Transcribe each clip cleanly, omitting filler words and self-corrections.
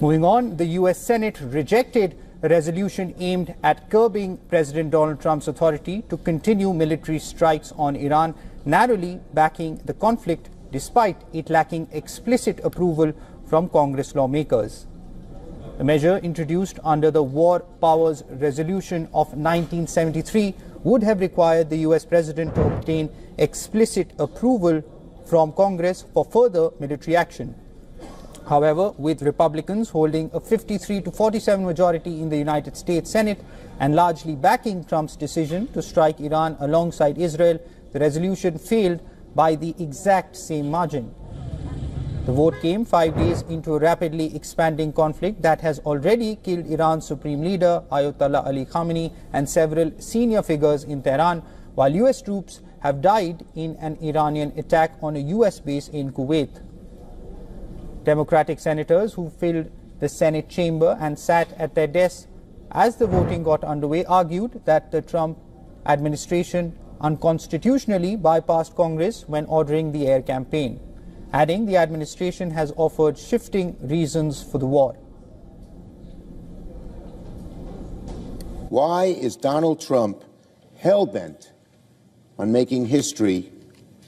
Moving on, the U.S. Senate rejected a resolution aimed at curbing President Donald Trump's authority to continue military strikes on Iran, narrowly backing the conflict despite it lacking explicit approval from Congress lawmakers. The measure, introduced under the War Powers Resolution of 1973, would have required the U.S. President to obtain explicit approval from Congress for further military action. However, with Republicans holding a 53 to 47 majority in the United States Senate and largely backing Trump's decision to strike Iran alongside Israel, the resolution failed by the exact same margin. The vote came 5 days into a rapidly expanding conflict that has already killed Iran's supreme leader, Ayatollah Ali Khamenei, and several senior figures in Tehran, while U.S. troops have died in an Iranian attack on a U.S. base in Kuwait. Democratic senators who filled the Senate chamber and sat at their desks as the voting got underway argued that the Trump administration unconstitutionally bypassed Congress when ordering the air campaign, adding the administration has offered shifting reasons for the war. Why is Donald Trump hell-bent on making history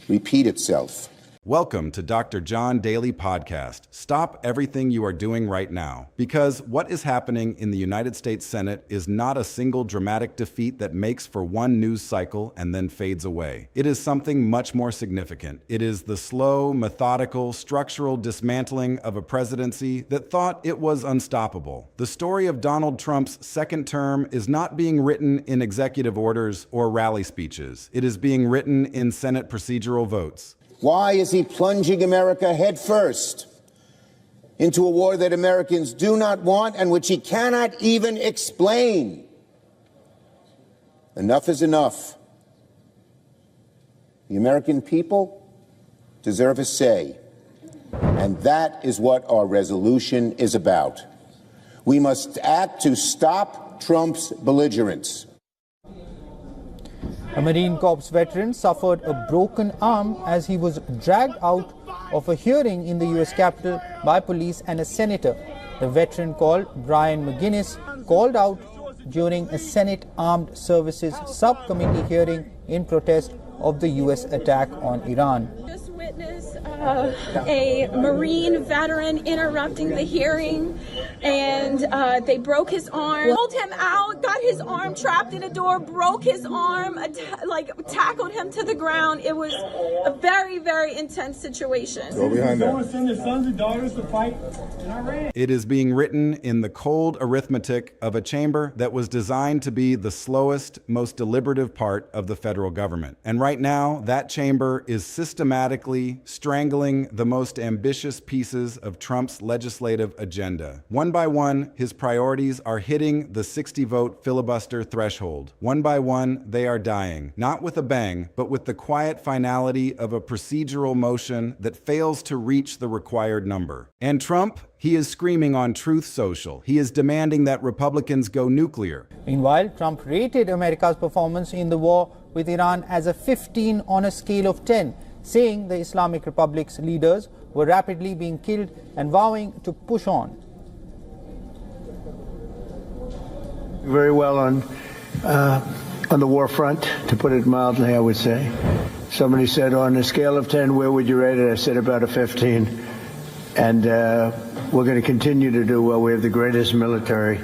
repeat itself? Welcome to Dr. John Daily Podcast. Stop everything you are doing right now, because what is happening in the United States Senate is not a single dramatic defeat that makes for one news cycle and then fades away. It is something much more significant. It is the slow, methodical, structural dismantling of a presidency that thought it was unstoppable. The story of Donald Trump's second term is not being written in executive orders or rally speeches. It is being written in Senate procedural votes. Why is he plunging America headfirst into a war that Americans do not want and which he cannot even explain? Enough is enough. The American people deserve a say, and that is what our resolution is about. We must act to stop Trump's belligerence. A Marine Corps veteran suffered a broken arm as he was dragged out of a hearing in the U.S. Capitol by police and a senator. The veteran, called Brian McGinnis, called out during a Senate Armed Services Subcommittee hearing in protest of the U.S. attack on Iran. Just witnessed a Marine veteran interrupting the hearing, and they broke his arm, pulled him out, got his arm trapped in a door, broke his arm, tackled him to the ground. It was a very, very intense situation. Go behind that. Send their sons and daughters to fight in Iran. It is being written in the cold arithmetic of a chamber that was designed to be the slowest, most deliberative part of the federal government. And right now, that chamber is systematically strangling the most ambitious pieces of Trump's legislative agenda. One by one, his priorities are hitting the 60-vote filibuster threshold. One by one, they are dying, not with a bang, but with the quiet finality of a procedural motion that fails to reach the required number. And Trump, he is screaming on Truth Social. He is demanding that Republicans go nuclear. Meanwhile, Trump rated America's performance in the war with Iran as a 15 on a scale of 10, saying the Islamic Republic's leaders were rapidly being killed and vowing to push on. Very well on the war front, to put it mildly, I would say. Somebody said, on a scale of 10, where would you rate it? I said about a 15. And we're going to continue to do well. We have the greatest military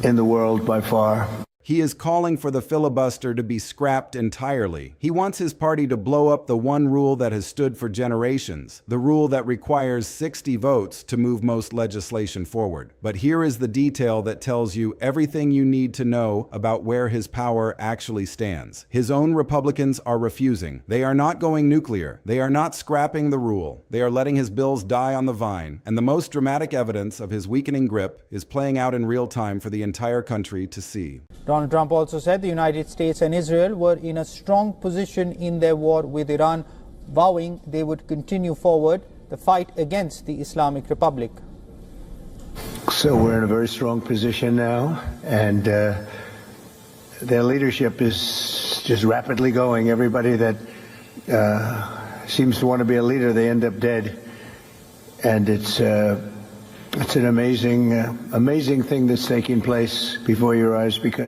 in the world by far. He is calling for the filibuster to be scrapped entirely. He wants his party to blow up the one rule that has stood for generations, the rule that requires 60 votes to move most legislation forward. But here is the detail that tells you everything you need to know about where his power actually stands. His own Republicans are refusing. They are not going nuclear. They are not scrapping the rule. They are letting his bills die on the vine. And the most dramatic evidence of his weakening grip is playing out in real time for the entire country to see. Donald Trump also said the United States and Israel were in a strong position in their war with Iran, vowing they would continue forward the fight against the Islamic Republic. So we're in a very strong position now, and their leadership is just rapidly going. Everybody that seems to want to be a leader, they end up dead. And it's It's an amazing thing that's taking place before your eyes because.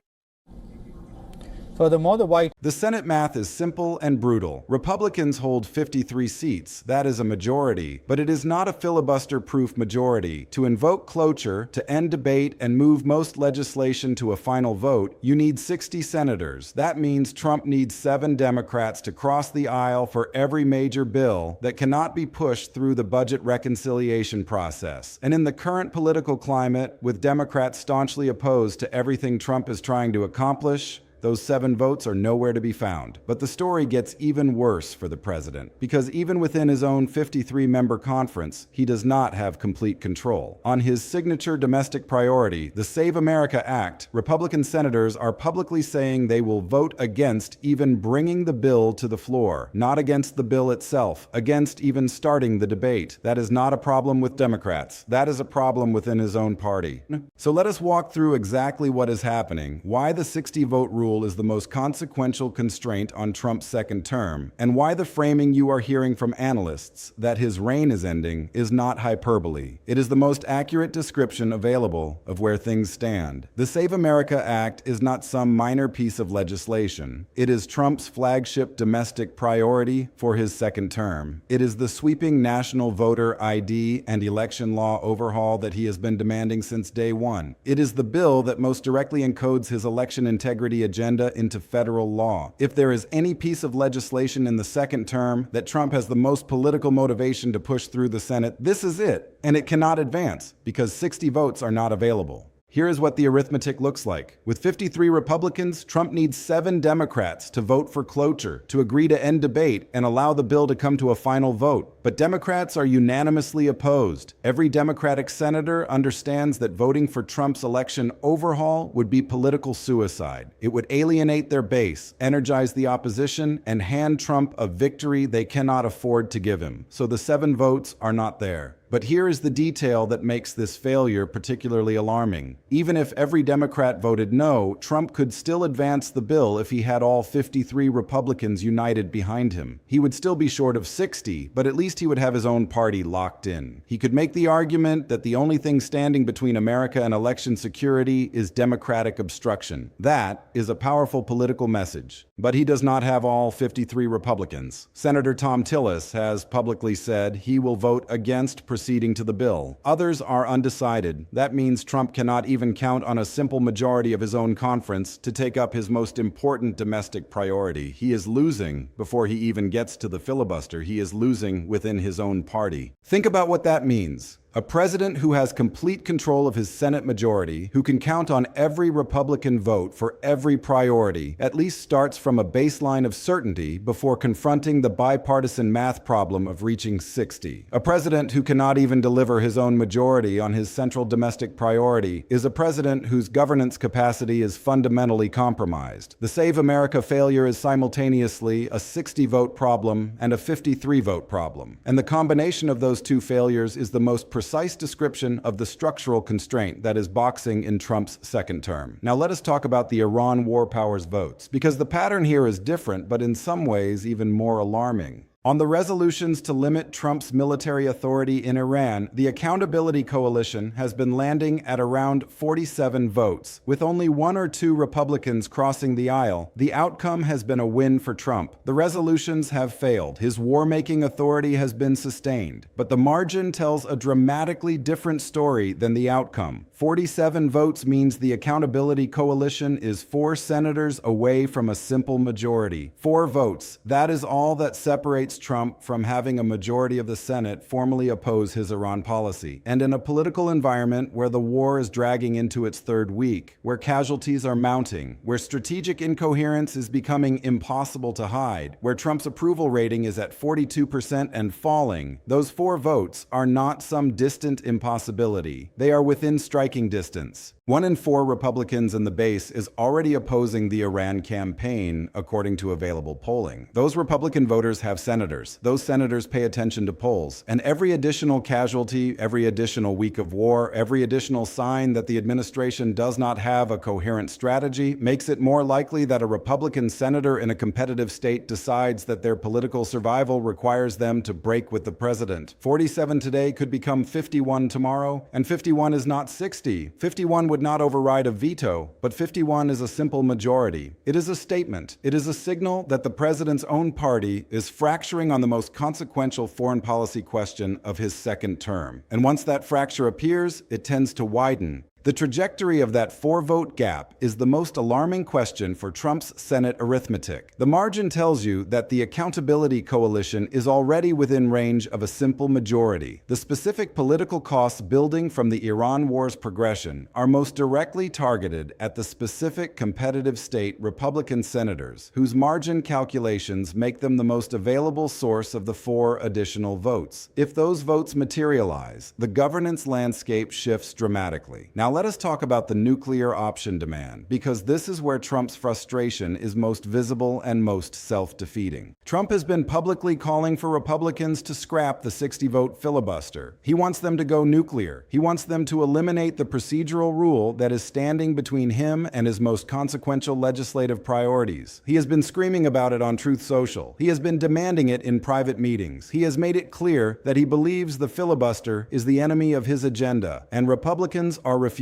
Furthermore, The Senate math is simple and brutal. Republicans hold 53 seats. That is a majority, but it is not a filibuster-proof majority. To invoke cloture, to end debate, and move most legislation to a final vote, you need 60 senators. That means Trump needs 7 Democrats to cross the aisle for every major bill that cannot be pushed through the budget reconciliation process. And in the current political climate, with Democrats staunchly opposed to everything Trump is trying to accomplish, those 7 votes are nowhere to be found. But the story gets even worse for the president, because even within his own 53-member conference, he does not have complete control. On his signature domestic priority, the Save America Act, Republican senators are publicly saying they will vote against even bringing the bill to the floor, not against the bill itself, against even starting the debate. That is not a problem with Democrats. That is a problem within his own party. So let us walk through exactly what is happening, why the 60-vote rule is the most consequential constraint on Trump's second term, and why the framing you are hearing from analysts that his reign is ending is not hyperbole. It is the most accurate description available of where things stand. The Save America Act is not some minor piece of legislation. It is Trump's flagship domestic priority for his second term. It is the sweeping national voter ID and election law overhaul that he has been demanding since day one. It is the bill that most directly encodes his election integrity agenda into federal law. If there is any piece of legislation in the second term that Trump has the most political motivation to push through the Senate, this is it, and it cannot advance because 60 votes are not available. Here is what the arithmetic looks like. With 53 Republicans, Trump needs 7 Democrats to vote for cloture, to agree to end debate and allow the bill to come to a final vote. But Democrats are unanimously opposed. Every Democratic senator understands that voting for Trump's election overhaul would be political suicide. It would alienate their base, energize the opposition, and hand Trump a victory they cannot afford to give him. So the 7 votes are not there. But here is the detail that makes this failure particularly alarming. Even if every Democrat voted no, Trump could still advance the bill if he had all 53 Republicans united behind him. He would still be short of 60, but at least he would have his own party locked in. He could make the argument that the only thing standing between America and election security is Democratic obstruction. That is a powerful political message. But he does not have all 53 Republicans. Senator Thom Tillis has publicly said he will vote against proceeding to the bill. Others are undecided. That means Trump cannot even count on a simple majority of his own conference to take up his most important domestic priority. He is losing before he even gets to the filibuster. He is losing within his own party. Think about what that means. A president who has complete control of his Senate majority, who can count on every Republican vote for every priority, at least starts from a baseline of certainty before confronting the bipartisan math problem of reaching 60. A president who cannot even deliver his own majority on his central domestic priority is a president whose governance capacity is fundamentally compromised. The Save America failure is simultaneously a 60-vote problem and a 53-vote problem. And the combination of those two failures is the most precise description of the structural constraint that is boxing in Trump's second term. Now let us talk about the Iran war powers votes, because the pattern here is different, but in some ways even more alarming. On the resolutions to limit Trump's military authority in Iran, the Accountability Coalition has been landing at around 47 votes. With only 1 or 2 Republicans crossing the aisle, the outcome has been a win for Trump. The resolutions have failed. His war-making authority has been sustained. But the margin tells a dramatically different story than the outcome. 47 votes means the Accountability Coalition is 4 senators away from a simple majority. 4 votes. That is all that separates Trump from having a majority of the Senate formally oppose his Iran policy. And in a political environment where the war is dragging into its 3rd week, where casualties are mounting, where strategic incoherence is becoming impossible to hide, where Trump's approval rating is at 42% and falling, those 4 votes are not some distant impossibility. They are within striking distance. 1 in 4 Republicans in the base is already opposing the Iran campaign, according to available polling. Those Republican voters have senators senators. Those senators pay attention to polls. And every additional casualty, every additional week of war, every additional sign that the administration does not have a coherent strategy makes it more likely that a Republican senator in a competitive state decides that their political survival requires them to break with the president. 47 today could become 51 tomorrow, and 51 is not 60. 51 would not override a veto, but 51 is a simple majority. It is a statement. It is a signal that the president's own party is fracturing on the most consequential foreign policy question of his second term. And once that fracture appears, it tends to widen. The trajectory of that 4-vote gap is the most alarming question for Trump's Senate arithmetic. The margin tells you that the accountability coalition is already within range of a simple majority. The specific political costs building from the Iran war's progression are most directly targeted at the specific competitive state Republican senators, whose margin calculations make them the most available source of the 4 additional votes. If those votes materialize, the governance landscape shifts dramatically. Now let us talk about the nuclear option demand, because this is where Trump's frustration is most visible and most self-defeating. Trump has been publicly calling for Republicans to scrap the 60-vote filibuster. He wants them to go nuclear. He wants them to eliminate the procedural rule that is standing between him and his most consequential legislative priorities. He has been screaming about it on Truth Social. He has been demanding it in private meetings. He has made it clear that he believes the filibuster is the enemy of his agenda, and Republicans are refusing.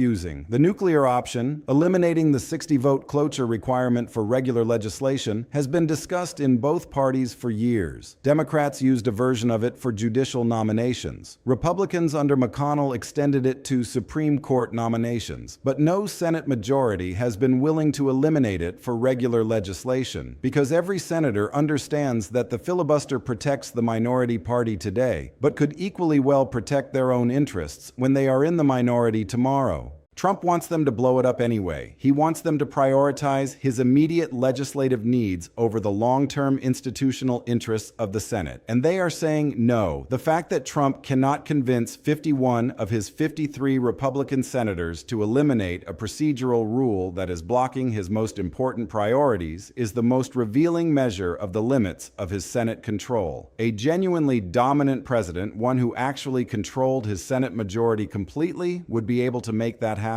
The nuclear option, eliminating the 60-vote cloture requirement for regular legislation, has been discussed in both parties for years. Democrats used a version of it for judicial nominations. Republicans under McConnell extended it to Supreme Court nominations, but no Senate majority has been willing to eliminate it for regular legislation, because every senator understands that the filibuster protects the minority party today, but could equally well protect their own interests when they are in the minority tomorrow. Trump wants them to blow it up anyway. He wants them to prioritize his immediate legislative needs over the long-term institutional interests of the Senate. And they are saying no. The fact that Trump cannot convince 51 of his 53 Republican senators to eliminate a procedural rule that is blocking his most important priorities is the most revealing measure of the limits of his Senate control. A genuinely dominant president, one who actually controlled his Senate majority completely, would be able to make that happen.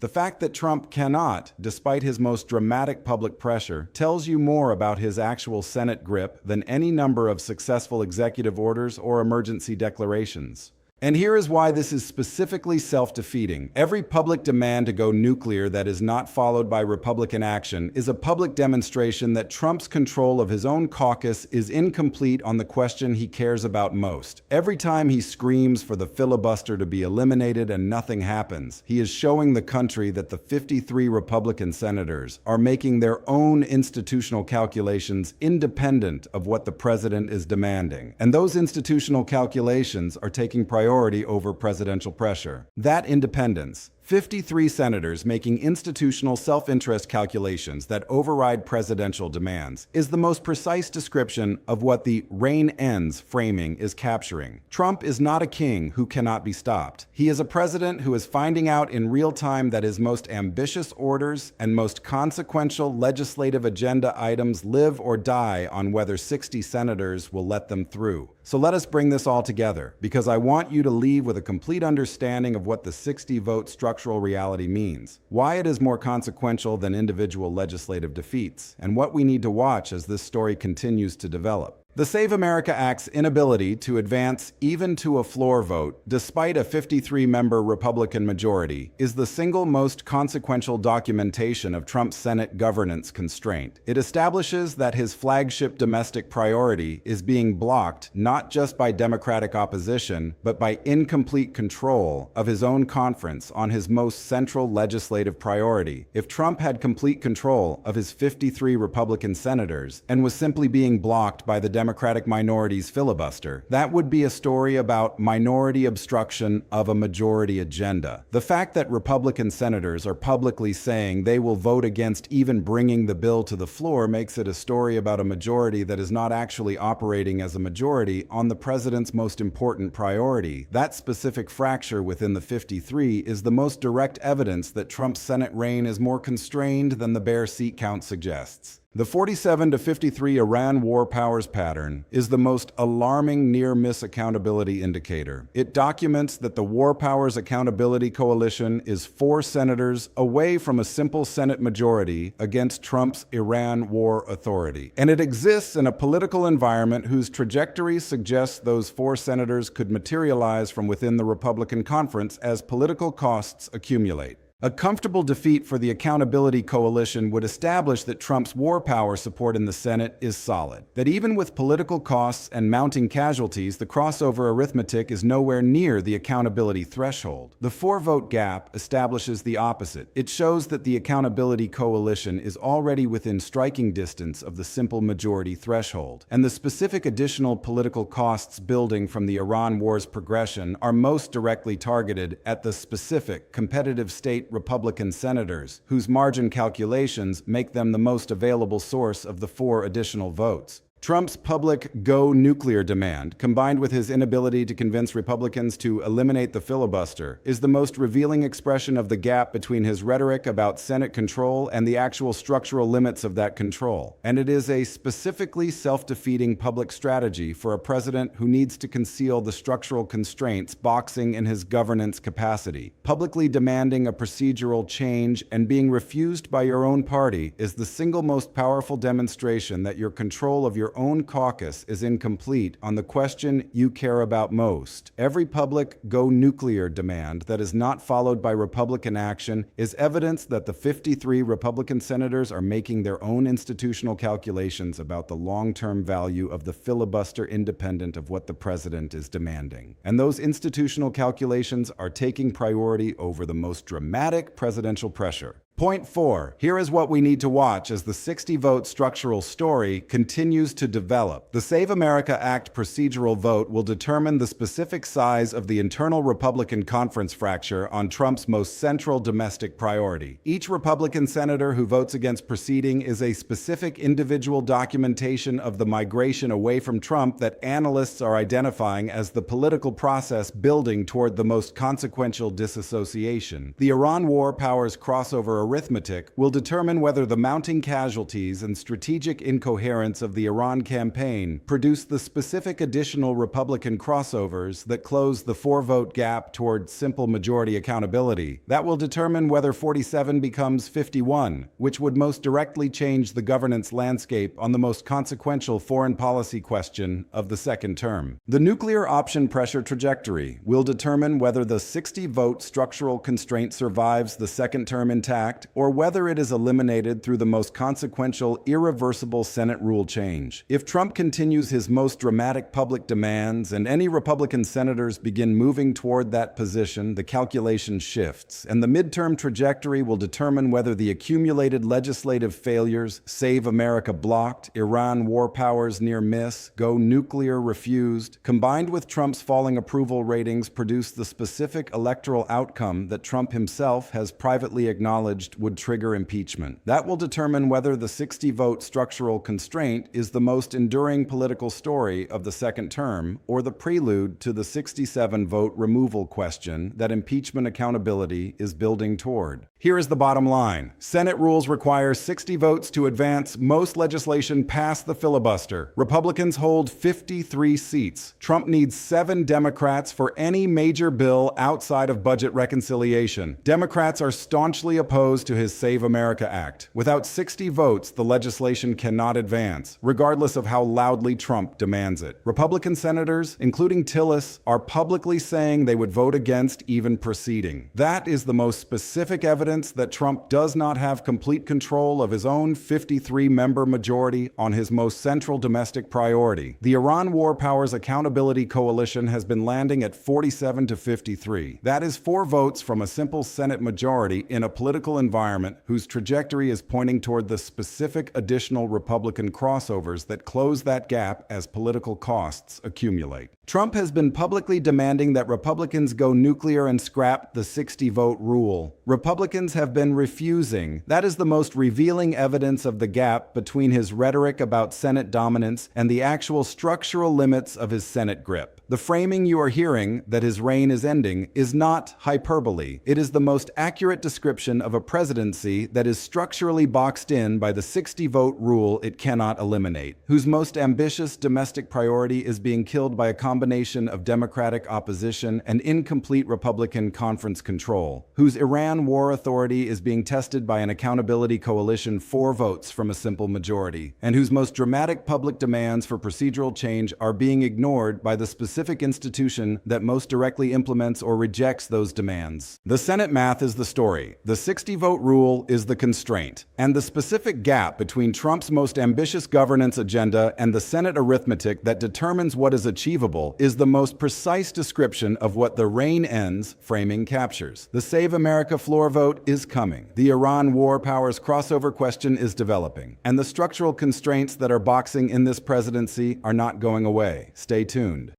The fact that Trump cannot, despite his most dramatic public pressure, tells you more about his actual Senate grip than any number of successful executive orders or emergency declarations. And here is why this is specifically self-defeating. Every public demand to go nuclear that is not followed by Republican action is a public demonstration that Trump's control of his own caucus is incomplete on the question he cares about most. Every time he screams for the filibuster to be eliminated and nothing happens, he is showing the country that the 53 Republican senators are making their own institutional calculations independent of what the president is demanding. And those institutional calculations are taking priority over presidential pressure. That independence, 53 senators making institutional self-interest calculations that override presidential demands, is the most precise description of what the reign ends framing is capturing. Trump is not a king who cannot be stopped. He is a president who is finding out in real time that his most ambitious orders and most consequential legislative agenda items live or die on whether 60 senators will let them through. So let us bring this all together, because I want you to leave with a complete understanding of what the 60-vote structural reality means, why it is more consequential than individual legislative defeats, and what we need to watch as this story continues to develop. The Save America Act's inability to advance even to a floor vote, despite a 53-member Republican majority, is the single most consequential documentation of Trump's Senate governance constraint. It establishes that his flagship domestic priority is being blocked not just by Democratic opposition, but by incomplete control of his own conference on his most central legislative priority. If Trump had complete control of his 53 Republican senators and was simply being blocked by the Democratic minority's filibuster, that would be a story about minority obstruction of a majority agenda. The fact that Republican senators are publicly saying they will vote against even bringing the bill to the floor makes it a story about a majority that is not actually operating as a majority on the president's most important priority. That specific fracture within the 53 is the most direct evidence that Trump's Senate reign is more constrained than the bare seat count suggests. The 47 to 53 Iran war powers pattern is the most alarming near-miss accountability indicator. It documents that the War Powers Accountability Coalition is 4 senators away from a simple Senate majority against Trump's Iran war authority. And it exists in a political environment whose trajectory suggests those 4 senators could materialize from within the Republican conference as political costs accumulate. A comfortable defeat for the Accountability Coalition would establish that Trump's war power support in the Senate is solid. That even with political costs and mounting casualties, the crossover arithmetic is nowhere near the accountability threshold. The 4-vote gap establishes the opposite. It shows that the Accountability Coalition is already within striking distance of the simple majority threshold, and the specific additional political costs building from the Iran war's progression are most directly targeted at the specific competitive state Republican senators, whose margin calculations make them the most available source of the 4 additional votes. Trump's public go nuclear demand, combined with his inability to convince Republicans to eliminate the filibuster, is the most revealing expression of the gap between his rhetoric about Senate control and the actual structural limits of that control. And it is a specifically self-defeating public strategy for a president who needs to conceal the structural constraints boxing in his governance capacity. Publicly demanding a procedural change and being refused by your own party is the single most powerful demonstration that your control of your own caucus is incomplete on the question you care about most. Every public go nuclear demand that is not followed by Republican action is evidence that the 53 Republican senators are making their own institutional calculations about the long-term value of the filibuster independent of what the president is demanding. And those institutional calculations are taking priority over the most dramatic presidential pressure. Point 4. Here is what we need to watch as the 60-vote structural story continues to develop. The Save America Act procedural vote will determine the specific size of the internal Republican conference fracture on Trump's most central domestic priority. Each Republican senator who votes against proceeding is a specific individual documentation of the migration away from Trump that analysts are identifying as the political process building toward the most consequential disassociation. The Iran war powers crossover arithmetic will determine whether the mounting casualties and strategic incoherence of the Iran campaign produce the specific additional Republican crossovers that close the 4-vote gap toward simple majority accountability. That will determine whether 47 becomes 51, which would most directly change the governance landscape on the most consequential foreign policy question of the second term. The nuclear option pressure trajectory will determine whether the 60-vote structural constraint survives the second term intact, or whether it is eliminated through the most consequential, irreversible Senate rule change. If Trump continues his most dramatic public demands and any Republican senators begin moving toward that position, the calculation shifts, and the midterm trajectory will determine whether the accumulated legislative failures, Save America blocked, Iran war powers near miss, go nuclear refused, combined with Trump's falling approval ratings produce the specific electoral outcome that Trump himself has privately acknowledged would trigger impeachment. That will determine whether the 60-vote structural constraint is the most enduring political story of the second term or the prelude to the 67-vote removal question that impeachment accountability is building toward. Here is the bottom line. Senate rules require 60 votes to advance most legislation past the filibuster. Republicans hold 53 seats. Trump needs 7 Democrats for any major bill outside of budget reconciliation. Democrats are staunchly opposed to his Save America Act. Without 60 votes, the legislation cannot advance, regardless of how loudly Trump demands it. Republican senators, including Tillis, are publicly saying they would vote against even proceeding. That is the most specific evidence that Trump does not have complete control of his own 53-member majority on his most central domestic priority. The Iran War Powers Accountability Coalition has been landing at 47 to 53. That is 4 votes from a simple Senate majority in a political environment whose trajectory is pointing toward the specific additional Republican crossovers that close that gap as political costs accumulate. Trump has been publicly demanding that Republicans go nuclear and scrap the 60-vote rule. Republicans have been refusing. That is the most revealing evidence of the gap between his rhetoric about Senate dominance and the actual structural limits of his Senate grip. The framing you are hearing, that his reign is ending, is not hyperbole. It is the most accurate description of a presidency that is structurally boxed in by the 60-vote rule it cannot eliminate, whose most ambitious domestic priority is being killed by a combination of Democratic opposition and incomplete Republican conference control, whose Iran war authority is being tested by an accountability coalition 4 votes from a simple majority, and whose most dramatic public demands for procedural change are being ignored by the specific institution that most directly implements or rejects those demands. The Senate math is the story, the 60-vote rule is the constraint, and the specific gap between Trump's most ambitious governance agenda and the Senate arithmetic that determines what is achievable is the most precise description of what the reign ends framing captures. The Save America floor vote is coming. The Iran war powers crossover question is developing, and the structural constraints that are boxing in this presidency are not going away. Stay tuned.